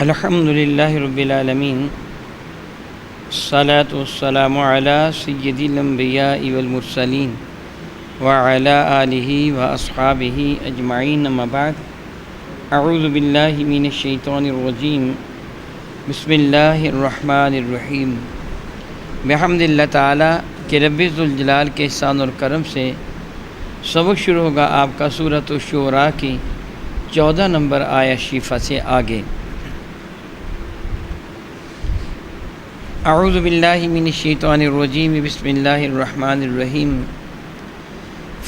الحمدللہ رب العالمین الصلاۃ والسلام علی سید الانبیاء والمرسلین وعلی آلہ واصحابہ اجمعین اما بعد اعوذ باللہ من الشیطان الرجیم بسم اللہ الرحمن الرحیم بحمد اللہ تعالیٰ کہ رب ذوالجلال کے احسان اور کرم سے سبق شروع ہوگا آپ کا سورۃ الشعراء کی 14 نمبر آیہ شریفہ سے آگے۔ اعوذ باللہ من الشیطان الرجیم بسم اللہ الرحمن الرحیم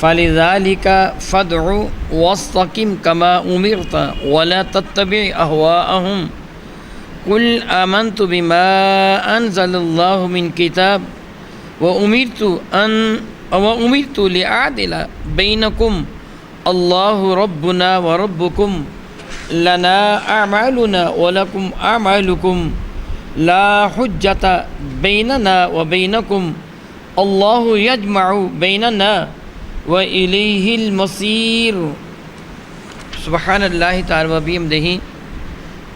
فَلِذَلِكَ فَادْعُ وَاسْتَقِمْ كَمَا أُمِرْتَ وَلَا تَتَّبِعْ أَهْوَاءَهُمْ قُلْ آمَنْتُ بِمَا أَنزَلَ اللَّهُ مِنْ كِتَابٍ وَأُمِرْتُ لِأَعْدِلَ بَيْنَكُمْ اللَّهُ رَبُّنَا وَرَبُّكُمْ لَنَا أَعْمَالُنَا وَلَكُمْ أَعْمَالُكُمْ لا حجت بیننا و بینکم اللہ یجمع بیننا و الیہ المصیر۔ سبحان اللہ تعالی و بحمدہ۔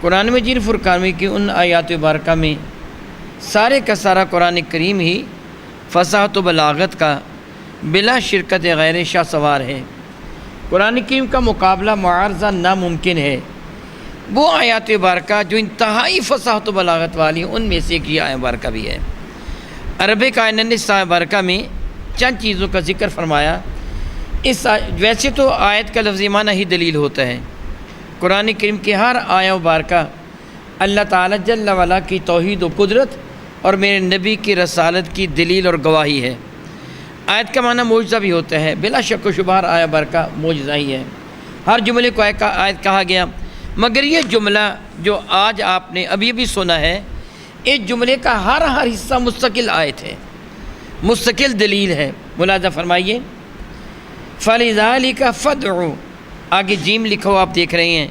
قرآن مجید فرقان میں کی ان آیات مبارکہ میں سارے کا سارا قرآن کریم ہی فصاحت و بلاغت کا بلا شرکت غیر شاہ سوار ہے۔ قرآن کریم کا مقابلہ معارضہ ناممکن ہے۔ وہ آیات مبارکہ جو انتہائی فصاحت و بلاغت والی ہیں ان میں سے ایک یہ آیت مبارکہ بھی ہے۔ رب کائنات نے اس آیت مبارکہ میں چند چیزوں کا ذکر فرمایا۔ ویسے تو آیت کا لفظی معنی ہی دلیل ہوتا ہے۔ قرآن کریم کی ہر آیت مبارکہ اللہ تعالیٰ جل وعلا کی توحید و قدرت اور میرے نبی کی رسالت کی دلیل اور گواہی ہے۔ آیت کا معنی معجزہ بھی ہوتا ہے، بلا شک و شبہ ہر آیت مبارکہ معجزہ ہی ہے۔ ہر جملے کو آیت کہا گیا، مگر یہ جملہ جو آج آپ نے ابھی سنا ہے، اس جملے کا ہر حصہ مستقل آیت ہے، مستقل دلیل ہے۔ ملاحظہ فرمائیے، فَلِذَلِكَ فَادْعُ، آگے جیم لکھو آپ دیکھ رہے ہیں،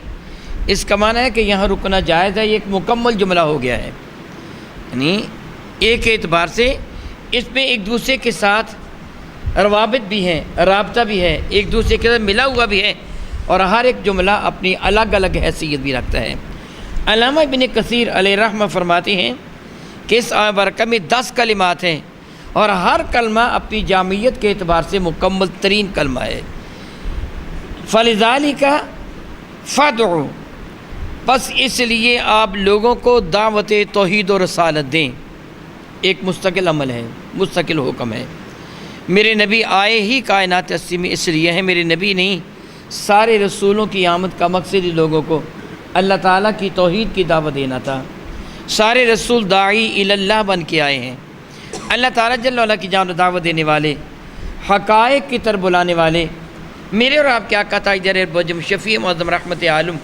اس کا معنی ہے کہ یہاں رکنا جائز ہے۔ یہ ایک مکمل جملہ ہو گیا ہے، یعنی ایک اعتبار سے اس میں ایک دوسرے کے ساتھ روابط بھی ہیں، رابطہ بھی ہے، ایک دوسرے کے ساتھ ملا ہوا بھی ہے، اور ہر ایک جملہ اپنی الگ الگ حیثیت بھی رکھتا ہے۔ علامہ ابن کثیر علیہ رحمہ فرماتے ہیں کہ اس آیت مبارکہ میں 10 کلمات ہیں اور ہر کلمہ اپنی جامعیت کے اعتبار سے مکمل ترین کلمہ ہے۔ فَلِذَلِكَ فَادْعُ، بس اس لیے آپ لوگوں کو دعوت توحید و رسالت دیں۔ ایک مستقل عمل ہے، مستقل حکم ہے۔ میرے نبی آئے ہی کائنات ہستی میں اس لیے ہیں، میرے نبی نہیں، سارے رسولوں کی آمد کا مقصد ہی لوگوں کو اللہ تعالیٰ کی توحید کی دعوت دینا تھا۔ سارے رسول داعی الی اللہ بن کے آئے ہیں، اللہ تعالیٰ جل وعلا کی جانب دعوت دینے والے، حقائق کی طرف بلانے والے۔ میرے اور آپ کے آقا تاجدار بجم شفیع معظم رحمت عالم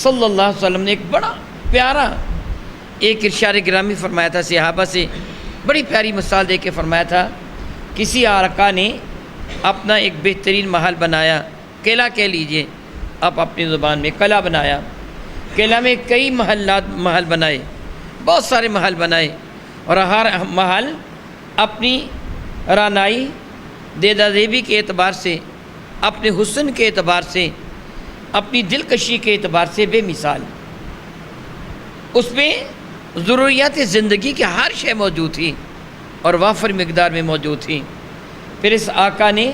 صلی اللہ علیہ وسلم نے ایک بڑا پیارا ایک ارشاد گرامی فرمایا تھا صحابہ سے، بڑی پیاری مثال دے کے فرمایا تھا۔ کسی آقا نے اپنا ایک بہترین محل بنایا، قلعہ کہہ لیجئے آپ اپنی زبان میں، قلعہ بنایا۔ قلعہ میں کئی محل بنائے، بہت سارے محل بنائے، اور ہر محل اپنی رانائی دیدہ زیبی کے اعتبار سے، اپنے حسن کے اعتبار سے، اپنی دلکشی کے اعتبار سے بے مثال۔ اس میں ضروریات زندگی کی ہر شے موجود تھی اور وافر مقدار میں موجود تھی۔ پھر اس آقا نے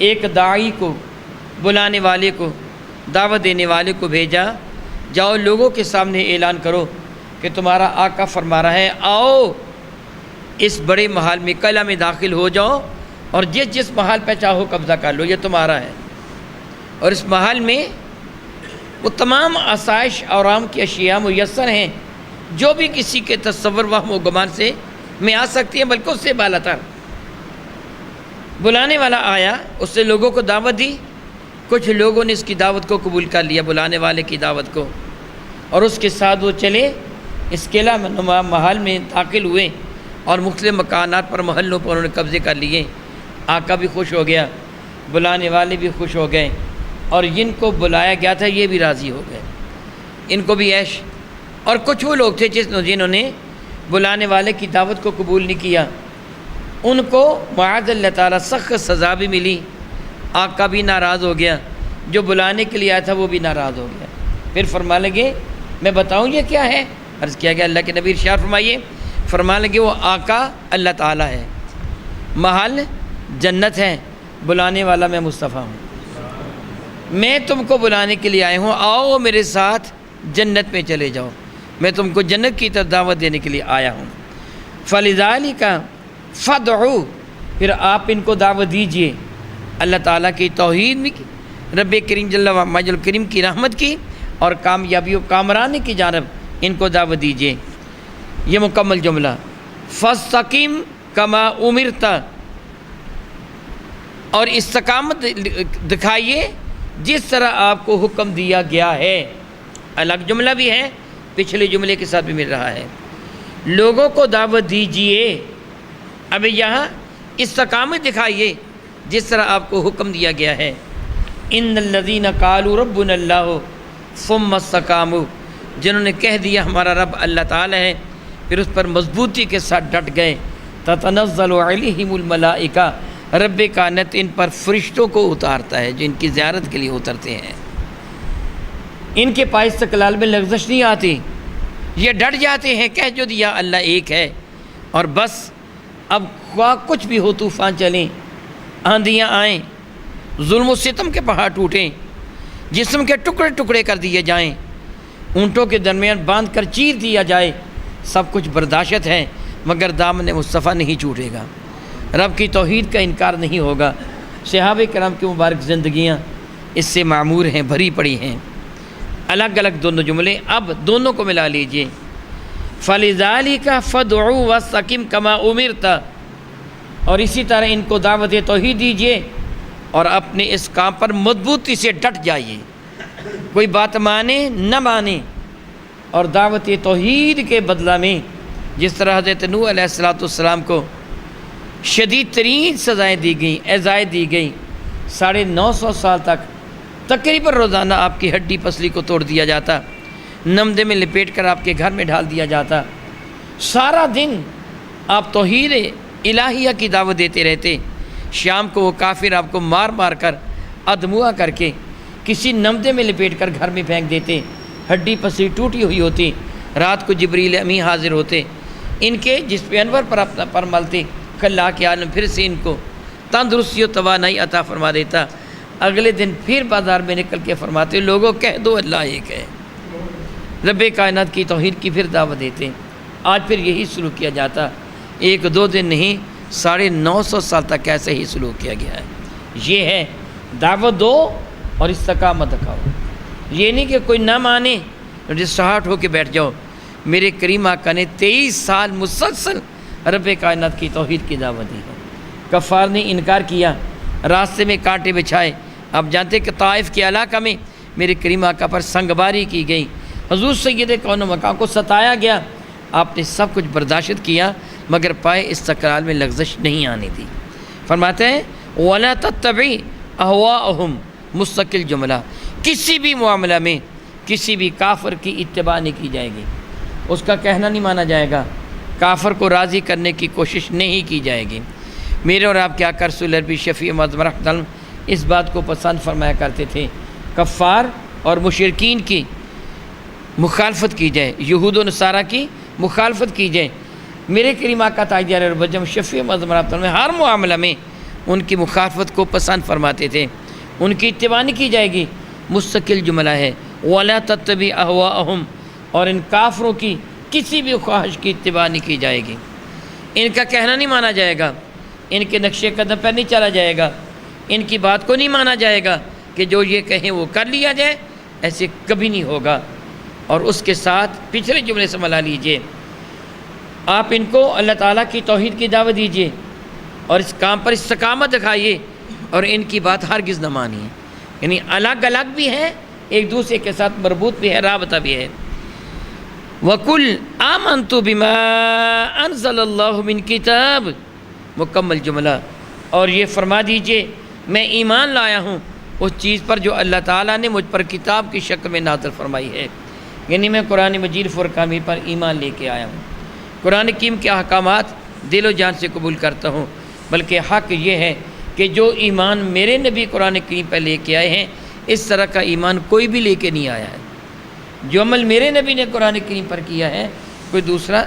ایک داعی کو، بلانے والے کو، دعوت دینے والے کو بھیجا، جاؤ لوگوں کے سامنے اعلان کرو کہ تمہارا آقا فرما رہا ہے، آؤ اس بڑے محل میں، قلعہ میں داخل ہو جاؤ اور جس محل پہ چاہو قبضہ کر لو، یہ تمہارا ہے۔ اور اس محل میں وہ تمام آسائش اور آرام کی اشیاء میسر ہیں جو بھی کسی کے تصور وہم و گمان سے میں آ سکتی ہیں، بلکہ اس سے بالا تر۔ بلانے والا آیا، اس سے لوگوں کو دعوت دی، کچھ لوگوں نے اس کی دعوت کو قبول کر لیا، بلانے والے کی دعوت کو، اور اس کے ساتھ وہ چلے اس قلعہ نما محل میں داخل ہوئے اور مختلف مکانات پر، محلوں پر انہوں نے قبضے کر لیے۔ آقا بھی خوش ہو گیا، بلانے والے بھی خوش ہو گئے، اور جن کو بلایا گیا تھا یہ بھی راضی ہو گئے، ان کو بھی عیش۔ اور کچھ وہ لوگ تھے جنہوں نے بلانے والے کی دعوت کو قبول نہیں کیا، ان کو معاذ اللہ تعالیٰ سخت سزا بھی ملی۔ آقا بھی ناراض ہو گیا، جو بلانے کے لیے آیا تھا وہ بھی ناراض ہو گیا۔ پھر فرما لگے میں بتاؤں یہ کیا ہے؟ عرض کیا گیا اللہ کے نبی ارشاد فرمائیے، فرمانے لگے وہ آقا اللہ تعالیٰ ہے، محل جنت ہے، بلانے والا میں مصطفیٰ ہوں، میں تم کو بلانے کے لیے آیا ہوں، آؤ میرے ساتھ جنت میں چلے جاؤ، میں تم کو جنت کی طرف دعوت دینے کے لیے آیا ہوں۔ فَلِذَٰلِكَ فَادْعُوا، پھر آپ ان کو دعوت دیجئے اللہ تعالیٰ کی توحید میں، رب کریم جل مجد الکریم کی رحمت کی اور کامیابی و کامرانی کی جانب ان کو دعوت دیجئے۔ یہ مکمل جملہ، فَاسْتَقِمْ كَمَا أُمِرْتَ، اور استقامت دکھائیے جس طرح آپ کو حکم دیا گیا ہے۔ الگ جملہ بھی ہے، پچھلے جملے کے ساتھ بھی مل رہا ہے، لوگوں کو دعوت دیجئے، اب یہاں استقامت دکھائیے جس طرح آپ کو حکم دیا گیا ہے۔ ان الذین قالوا ربنا اللہ ثم استقاموا، جنہوں نے کہہ دیا ہمارا رب اللہ تعالی ہے، پھر اس پر مضبوطی کے ساتھ ڈٹ گئے، تتنزل علیہم الملائکہ، رب کائنات ان پر فرشتوں کو اتارتا ہے جو ان کی زیارت کے لیے اترتے ہیں۔ ان کے پاس استقلال میں لغزش نہیں آتی، یہ ڈٹ جاتے ہیں، کہہ جو دیا اللہ ایک ہے، اور بس اب خواہ کچھ بھی ہو، طوفان چلیں، آندھیاں آئیں، ظلم و ستم کے پہاڑ ٹوٹیں، جسم کے ٹکڑے ٹکڑے کر دیے جائیں، اونٹوں کے درمیان باندھ کر چیر دیا جائے، سب کچھ برداشت ہے، مگر دامن مصطفیٰ نہیں چھوٹے گا، رب کی توحید کا انکار نہیں ہوگا۔ صحابہ کرام کی مبارک زندگیاں اس سے معمور ہیں، بھری پڑی ہیں۔ الگ الگ دونوں جملے، اب دونوں کو ملا لیجئے، فَلِذَٰلِكَ فَادْعُوا وَاسْتَقِمْ كَمَا أُمِرْتَ، اور اسی طرح ان کو دعوت توحید دیجئے اور اپنے اس کام پر مضبوطی سے ڈٹ جائیے، کوئی بات مانے نہ مانے، اور دعوت توحید کے بدلہ میں جس طرح حضرت نوح علیہ السلام کو شدید ترین سزائیں دی گئیں، ایذائیں دی گئیں، 950 سال تک تقریباً روزانہ آپ کی ہڈی پسلی کو توڑ دیا جاتا، نمدے میں لپیٹ کر آپ کے گھر میں ڈال دیا جاتا، سارا دن آپ توحید الہیہ کی دعوت دیتے رہتے، شام کو وہ کافر آپ کو مار مار کر ادموا کر کے کسی نمدے میں لپیٹ کر گھر میں پھینک دیتے، ہڈی پسلی ٹوٹی ہوئی ہوتی، رات کو جبریل امین حاضر ہوتے، ان کے جس پہ انور پر اپنا پر ملتے، اللہ کے عالم پھر سے ان کو تندرستی و توانائی عطا فرما دیتا، اگلے دن پھر بازار میں نکل کے فرماتے، لوگوں کہہ دو اللہ ایک ہے، رب کائنات کی توحید کی پھر دعوت دیتے۔ آج پھر یہی سلوک کیا جاتا، 1-2 دن نہیں، 950 سال تک ایسے ہی سلوک کیا گیا ہے۔ یہ ہے دعوت دو اور استقامت دکھاؤ، یہ نہیں کہ کوئی نہ مانے ڈسٹارٹ ہو کے بیٹھ جاؤ۔ میرے کریم آقا نے 23 سال مسلسل رب کائنات کی توحید کی دعوت دی ہے۔ کفار نے انکار کیا، راستے میں کانٹے بچھائے، آپ جانتے کہ طائف کے علاقہ میں میرے کریم آقا پر سنگباری کی گئی، حضور سید کون و مکان کو ستایا گیا، آپ نے سب کچھ برداشت کیا، مگر پائے استقلال میں لغزش نہیں آنے دی۔ فرماتے ہیں وَلَا تَتَّبِعْ أَهْوَاءَهُمْ، مستقل جملہ، کسی بھی معاملہ میں کسی بھی کافر کی اتباع نہیں کی جائے گی، اس کا کہنا نہیں مانا جائے گا، کافر کو راضی کرنے کی کوشش نہیں کی جائے گی۔ میرے اور آپ کے آقا رسول عربی شفیع معظم رحمۃ اللہ اس بات کو پسند فرمایا کرتے تھے، کفار اور مشرکین کی مخالفت کی جائے، یہود و نصارہ کی مخالفت کی جائے۔ میرے کریم آقا تاجدار البجم شفیع معظم رحمۃ اللہ ہر معاملہ میں ان کی مخالفت کو پسند فرماتے تھے، ان کی اتباع نہیں کی جائے گی۔ مستقل جملہ ہے وَلَا تَتَّبِعْ أَهْوَاءَهُمْ، اور ان کافروں کی کسی بھی خواہش کی اتباع نہیں کی جائے گی، ان کا کہنا نہیں مانا جائے گا، ان کے نقش قدم پر نہیں چلا جائے گا، ان کی بات کو نہیں مانا جائے گا کہ جو یہ کہیں وہ کر لیا جائے، ایسے کبھی نہیں ہوگا۔ اور اس کے ساتھ پچھلے جملے سے ملا لیجئے، آپ ان کو اللہ تعالیٰ کی توحید کی دعوت دیجئے اور اس کام پر استقامت دکھائیے، اور ان کی بات ہرگز نہ مانیے، یعنی الگ الگ بھی ہے، ایک دوسرے کے ساتھ مربوط بھی ہے، رابطہ بھی ہے۔ وَقُلْ آمَنْتُ بِمَا أَنزَلَ اللَّهُ مِنْ كِتَابٍ، مکمل جملہ، اور یہ فرما دیجئے میں ایمان لایا ہوں اس چیز پر جو اللہ تعالیٰ نے مجھ پر کتاب کی شکل میں نازل فرمائی ہے، یعنی میں قرآن مجید فرقان پر ایمان لے کے آیا ہوں، قرآن کریم کے احکامات دل و جان سے قبول کرتا ہوں، بلکہ حق یہ ہے کہ جو ایمان میرے نبی قرآن کریم پر لے کے آئے ہیں، اس طرح کا ایمان کوئی بھی لے کے نہیں آیا ہے۔ جو عمل میرے نبی نے قرآن کریم پر کیا ہے کوئی دوسرا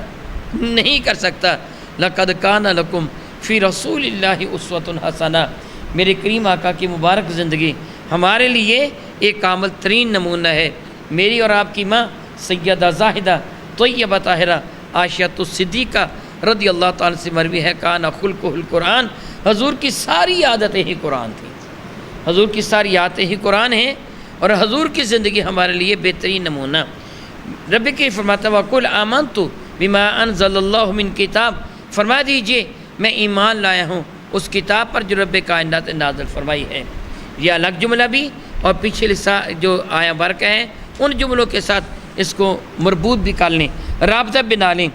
نہیں کر سکتا۔ لَقَدْ كَانَ لَكُمْ فِي رَسُولِ اللَّهِ أُسْوَةٌ حَسَنَةٌ، میرے کریم آقا کی مبارک زندگی ہمارے لیے ایک کامل ترین نمونہ ہے۔ میری اور آپ کی ماں سیدہ زاہدہ طیبہ طاہرہ عائشہ الصدیقہ رضی اللہ تعالیٰ سے مروی ہے، کان خلقہ القرآن، حضور کی ساری عادتیں ہی قرآن تھیں، حضور کی ساری عادتیں ہی قرآن ہیں، اور حضور کی زندگی ہمارے لیے بہترین نمونہ۔ رب کی فرماتا وَقُلْ آمَنْتُ بِمَا أَنزَلَ اللَّهُ مِنْ کتاب، فرما دیجئے میں ایمان لایا ہوں اس کتاب پر جو رب کائنات نے نازل فرمائی ہے۔ یہ الگ جملہ بھی اور پیچھے جو آیا برکہ ہیں ان جملوں کے ساتھ اس کو مربوط بھی کر لیں، رابطہ بنا لیں۔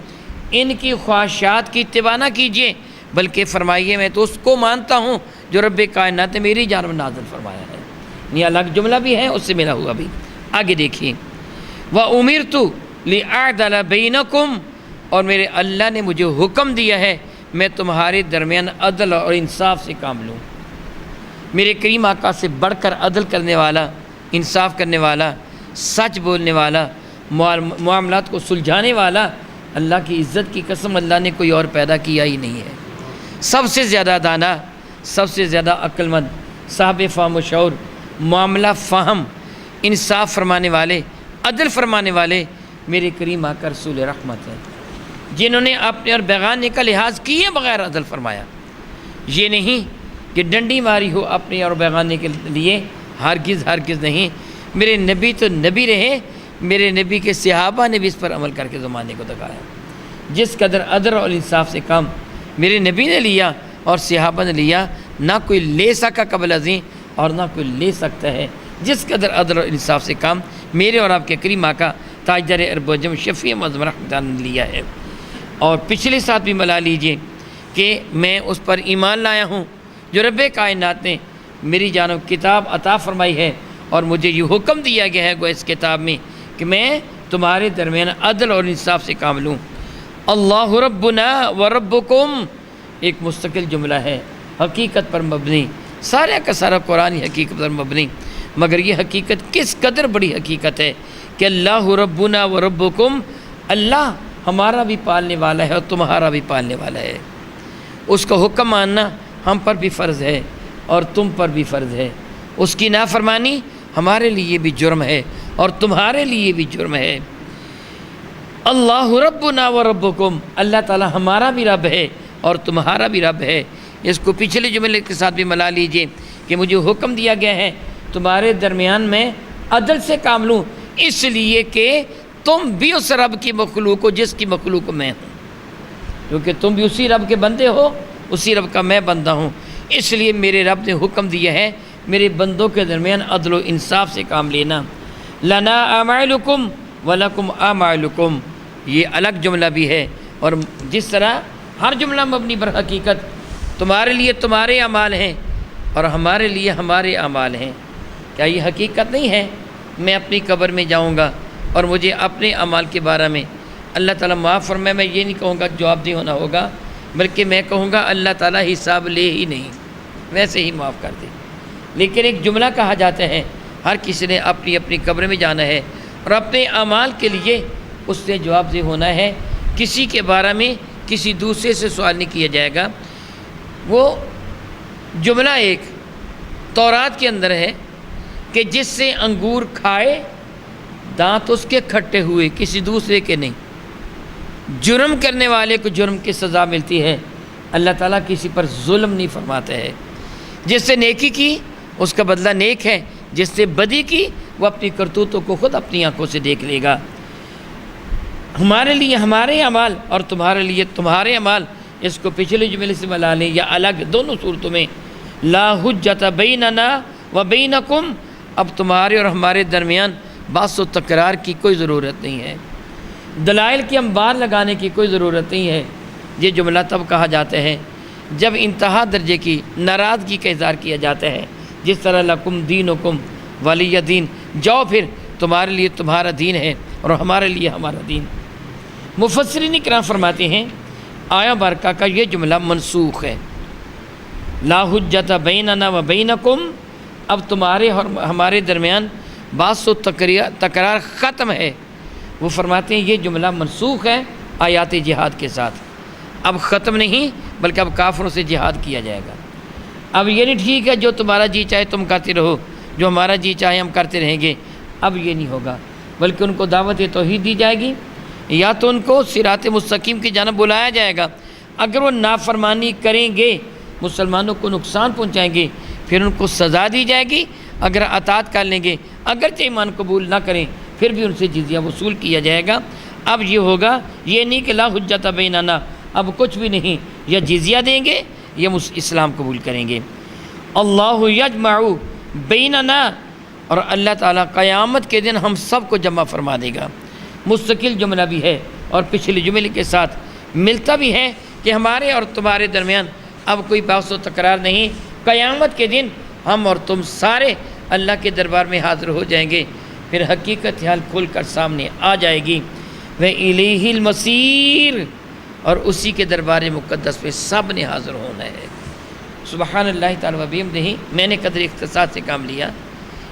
ان کی خواہشات کی اتباع نہ کیجیے، بلکہ فرمائیے میں تو اس کو مانتا ہوں جو رب کائنات نے میری جانب نازل فرمایا ہے۔ یہ الگ جملہ بھی ہے، اس سے ملا ہوا بھی۔ آگے دیکھیے وَأُمِرْتُ لِأَعْدَلَ بَيْنَكُمْ، اور میرے اللہ نے مجھے حکم دیا ہے میں تمہارے درمیان عدل اور انصاف سے کام لوں۔ میرے کریم آقا سے بڑھ کر عدل کرنے والا، انصاف کرنے والا، سچ بولنے والا، معاملات کو سلجھانے والا، اللہ کی عزت کی قسم اللہ نے کوئی اور پیدا کیا ہی نہیں ہے۔ سب سے زیادہ دانا، سب سے زیادہ عقل مند، صاحب فہم و شعور، معاملہ فہم، انصاف فرمانے والے، عدل فرمانے والے میرے کریم آقا رسول رحمت ہیں، جنہوں نے اپنے اور بیگانے کا لحاظ کیے بغیر عدل فرمایا۔ یہ نہیں کہ ڈنڈی ماری ہو اپنے اور بیگانے کے لیے، ہرگز ہرگز نہیں۔ میرے نبی تو نبی رہے، میرے نبی کے صحابہ نے بھی اس پر عمل کر کے زمانے کو دکھایا۔ جس قدر عدل اور انصاف سے کام میرے نبی نے لیا اور صحابہ نے لیا، نہ کوئی لے سکا قبل ازیں اور نہ کوئی لے سکتا ہے۔ جس قدر عدل اور انصاف سے کام میرے اور آپ کے کریم آقا تاجدار عرب و عجم شفیع معظم رحمۃ اللہ نے لیا ہے۔ اور پچھلے ساتھ بھی ملا لیجئے کہ میں اس پر ایمان لایا ہوں جو رب کائنات نے میری جانب کتاب عطا فرمائی ہے، اور مجھے یہ حکم دیا گیا ہے وہ اس کتاب میں کہ میں تمہارے درمیان عدل اور انصاف سے کام لوں۔ اللہ ربنا و ربکم ایک مستقل جملہ ہے، حقیقت پر مبنی، سارا کا سارا قرآن حقیقت پر مبنی، مگر یہ حقیقت کس قدر بڑی حقیقت ہے کہ اللہ ربنا و ربکم، اللہ ہمارا بھی پالنے والا ہے اور تمہارا بھی پالنے والا ہے۔ اس کا حکم ماننا ہم پر بھی فرض ہے اور تم پر بھی فرض ہے، اس کی نافرمانی ہمارے لیے بھی جرم ہے اور تمہارے لیے بھی جرم ہے۔ اللہ ربنا و ربکم، اللہ تعالی ہمارا بھی رب ہے اور تمہارا بھی رب ہے۔ اس کو پچھلے جملے کے ساتھ بھی ملا لیجئے کہ مجھے حکم دیا گیا ہے تمہارے درمیان میں عدل سے کام لوں، اس لیے کہ تم بھی اس رب کی مخلوق ہو جس کی مخلوق میں ہوں، کیونکہ تم بھی اسی رب کے بندے ہو، اسی رب کا میں بندہ ہوں، اس لیے میرے رب نے حکم دیا ہے میرے بندوں کے درمیان عدل و انصاف سے کام لینا۔ لنا اعمالکم ولکم اعمالکم، یہ الگ جملہ بھی ہے، اور جس طرح ہر جملہ مبنی پر حقیقت، تمہارے لیے تمہارے اعمال ہیں اور ہمارے لیے ہمارے اعمال ہیں۔ کیا یہ حقیقت نہیں ہے؟ میں اپنی قبر میں جاؤں گا اور مجھے اپنے اعمال کے بارے میں اللہ تعالیٰ معاف فرمائے، میں یہ نہیں کہوں گا جواب دہ ہونا ہوگا، بلکہ میں کہوں گا اللہ تعالیٰ حساب لے ہی نہیں، ویسے ہی معاف کر دے۔ لیکن ایک جملہ کہا جاتا ہے ہر کسی نے اپنی اپنی قبر میں جانا ہے اور اپنے اعمال کے لیے اس سے جواب دہ ہونا ہے، کسی کے بارے میں کسی دوسرے سے سوال نہیں کیا جائے گا۔ وہ جملہ ایک تورات کے اندر ہے کہ جس سے انگور کھائے دانت اس کے کھٹے ہوئے، کسی دوسرے کے نہیں۔ جرم کرنے والے کو جرم کی سزا ملتی ہے، اللہ تعالیٰ کسی پر ظلم نہیں فرماتا ہے۔ جس سے نیکی کی اس کا بدلہ نیک ہے، جس سے بدی کی وہ اپنی کرتوتوں کو خود اپنی آنکھوں سے دیکھ لے گا۔ ہمارے لیے ہمارے اعمال اور تمہارے لیے تمہارے اعمال، اس کو پچھلے جملے سے ملا لیں یا الگ دونوں صورتوں میں، لا حجت بیننا و بینکم، اب تمہارے اور ہمارے درمیان بحث و تکرار کی کوئی ضرورت نہیں ہے، دلائل کی انبار لگانے کی کوئی ضرورت نہیں ہے۔ یہ جملہ تب کہا جاتا ہے جب انتہا درجے کی ناراضگی کا اظہار کیا جاتا ہے، جس طرح لکم دینکم ولی دین، جاؤ پھر تمہارے لیے تمہارا دین ہے اور ہمارے لیے ہمارا دین۔ مفسرین کرام فرماتے ہیں آیا برکہ کا یہ جملہ منسوخ ہے، لا حجت بیننا و بینکم، اب تمہارے اور ہمارے درمیان باس و تکرار ختم ہے۔ وہ فرماتے ہیں یہ جملہ منسوخ ہے آیات جہاد کے ساتھ، اب ختم نہیں بلکہ اب کافروں سے جہاد کیا جائے گا۔ اب یہ نہیں ٹھیک ہے جو تمہارا جی چاہے تم کرتے رہو، جو ہمارا جی چاہے ہم کرتے رہیں گے، اب یہ نہیں ہوگا، بلکہ ان کو دعوت توحید دی جائے گی، یا تو ان کو صراط مستقیم کی جانب بلایا جائے گا۔ اگر وہ نافرمانی کریں گے، مسلمانوں کو نقصان پہنچائیں گے، پھر ان کو سزا دی جائے گی۔ اگر اطاعت کر لیں گے، اگرچہ ایمان قبول نہ کریں، پھر بھی ان سے جزیہ وصول کیا جائے گا۔ اب یہ ہوگا، یہ نہیں کہ لا حجت بیننا، اب کچھ بھی نہیں، یا جزیہ دیں گے یا اسلام قبول کریں گے۔ اللہ یجمع بیننا، اور اللہ تعالیٰ قیامت کے دن ہم سب کو جمع فرما دے گا۔ مستقل جملہ بھی ہے اور پچھلے جملے کے ساتھ ملتا بھی ہے کہ ہمارے اور تمہارے درمیان اب کوئی بحث و تکرار نہیں، قیامت کے دن ہم اور تم سارے اللہ کے دربار میں حاضر ہو جائیں گے، پھر حقیقت حال کھل کر سامنے آ جائے گی۔ وَإِلَيْهِ الْمَصِيرُ، اور اسی کے دربار مقدس پہ سب نے حاضر ہونا ہے۔ سبحان اللہ تعالیٰ و بحمدہ۔ میں نے قدر اختصاص سے کام لیا،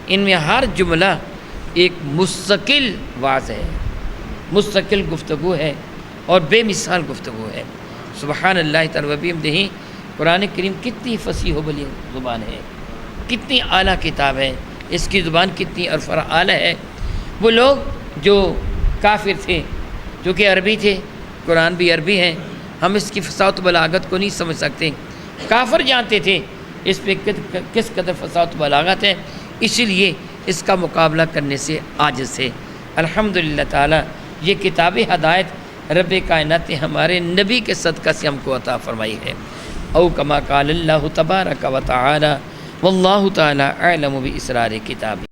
ان میں ہر جملہ ایک مستقل واعظ ہے، مستقل گفتگو ہے اور بے مثال گفتگو ہے۔ سبحان اللہ تعالیٰ و بحمدہ۔ قرآن کریم کتنی فصیح و بلیغ زبان ہے، کتنی اعلیٰ کتاب ہے، اس کی زبان کتنی عرف اور اعلیٰ ہے۔ وہ لوگ جو کافر تھے، جو کہ عربی تھے، قرآن بھی عربی ہے، ہم اس کی فصاحت و بلاغت کو نہیں سمجھ سکتے۔ کافر جانتے تھے اس پہ کس قدر فصاحت و بلاغت ہے، اسی لیے اس کا مقابلہ کرنے سے عاجز تھے۔ الحمدللہ تعالیٰ یہ کتاب ہدایت رب کائنات نے ہمارے نبی کے صدقہ سے ہم کو عطا فرمائی ہے۔ او کما قال اللہ تبارک و تعالی واللہ تعالی اعلم باسرار کتاب۔